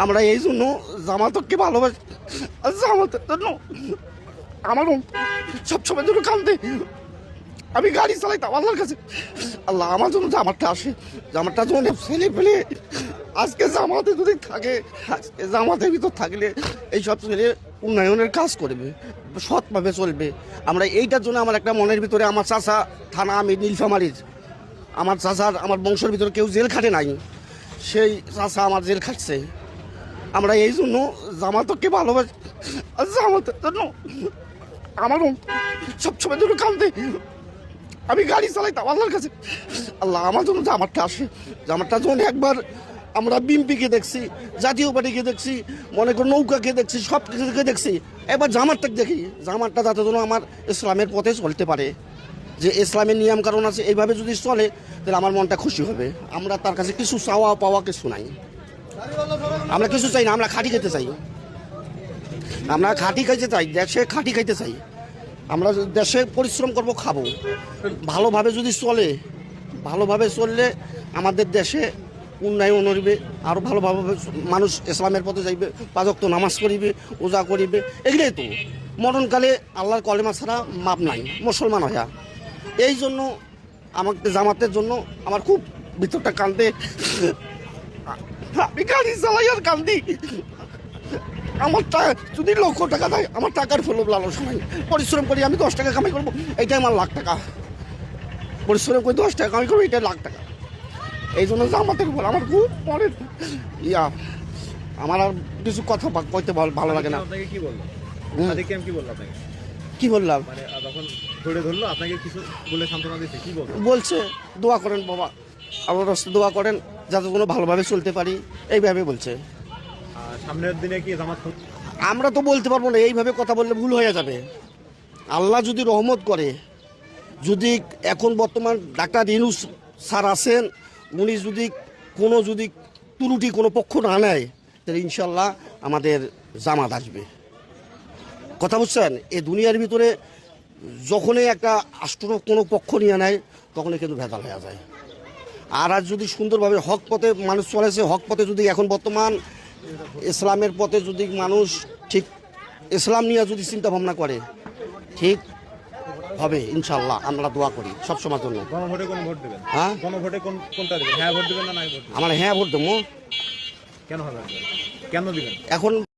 আমরা এই জন্য জামাতকে ভালোবাসি। জামাতের জন্য আমার সবসময় জন্য কান্দে। আমি গাড়ি চালাইতাম আল্লাহর কাছে, আল্লাহ আমার জন্য জামাতটা আসে। জামাতটা যখন ছেলে পেলে আজকে জামাতে যদি থাকে, আজকে জামাতের ভিতর থাকলে এইসব ছেলে উন্নয়নের কাজ করবে, সৎভাবে চলবে। আমরা এইটার জন্য আমার একটা মনের ভিতরে, আমার চাচা থানা, আমি নীলফামারীর, আমার চাচার, আমার বংশের ভিতরে কেউ জেল খাটে নাই, সেই চাচা আমার জেল খাটছে। আমরা এই জন্য জামাতকে ভালোবাসি। জামাতের জন্য আমারও সবসময় জন্য কান্দে। আমি গাড়ি চালাইতাম আল্লাহর কাছে, আল্লাহ আমার জন্য জামাতটা আসে। জামাতটা যখন একবার আমরা বিএনপিকে দেখছি, জাতীয় পার্টিকে দেখছি, মনে করো নৌকাকে দেখছি, সব কিছুকে দেখছি, এবার জামাতটাকে দেখি। জামাতটা যাতে যেন আমার ইসলামের পথে চলতে পারে, যে ইসলামের নিয়ম কারণ আছে, এইভাবে যদি চলে তাহলে আমার মনটা খুশি হবে। আমরা তার কাছে কিছু চাওয়া পাওয়া কিছু নাই, আমরা কিছু চাই না। আমরা খাঁটি খেতে চাই, আমরা খাঁটি খাইতে চাই, দেশে খাঁটি খাইতে চাই। আমরা দেশে পরিশ্রম করব, খাবো। ভালোভাবে যদি চলে, ভালোভাবে চললে আমাদের দেশে উন্নয়ন হইবে, আরও ভালোভাবে মানুষ ইসলামের পথে যাইবে, পাঁচ ওয়াক্ত নামাজ করিবে, ওজা করিবে। এগুলোই তো মরণকালে আল্লাহর কলেমা ছাড়া মাপ নাই মুসলমান হইয়া। এই জন্য আমাকে জামাতের জন্য আমার খুব ভিতরটা কান্দে। আমি গাড়ি চালাই আর কান্দি। আমার যদি লক্ষ টাকা দেয়, আমার টাকার ফেলব লালস নাই। পরিশ্রম করি, আমি 10 টাকা কামাই করবো, এইটাই আমার লাখ টাকা। পরিশ্রম করে 10 টাকা কামাই করবো, এইটাই লাখ টাকা। এই জন্য জামাতের উপর আমার খুব পরে আমার আর কিছু কথা কইতে ভালো লাগে না। কি বললাম? বলছে দোয়া করেন বাবা, আমার রাস্তা দোয়া করেন যাতে কোনো ভালোভাবে চলতে পারি, এইভাবে বলছে। সামনের দিনে কি জামাত? আমরা তো বলতে পারবো না, এইভাবে কথা বললে ভুল হয়ে যাবে। আল্লাহ যদি রহমত করে, যদি এখন বর্তমান ডাক্তার ইউনূস স্যার আছেন, উনি যদি ত্রুটি কোনো পক্ষ না নেয়, তাহলে ইনশাল্লাহ আমাদের জামাত আসবে। কথা বুঝছেন? এই দুনিয়ার ভিতরে যখনই একটা আষ্ট্র কোনো পক্ষ নিয়ে নেয়, তখনই কিন্তু ভেজাল হয়ে যায়। আর যদি সুন্দরভাবে হক পথে মানুষ চলেছে, হক পথে যদি এখন বর্তমান ইসলামের পথে যদি মানুষ ঠিক ইসলাম নিয়ে যদি চিন্তা ভাবনা করে, ঠিক হবে ইনশাল্লাহ। আমরা দোয়া করি সবসময় জন্য। গণভোটে কোন ভোট দেবেন? হ্যাঁ, গণভোটে কোনটা দেবেন? হ্যাঁ ভোট দেবেন না নাই ভোট? আমরা হ্যাঁ ভোট দেবো। কেন হবে? কেন দিবেন? এখন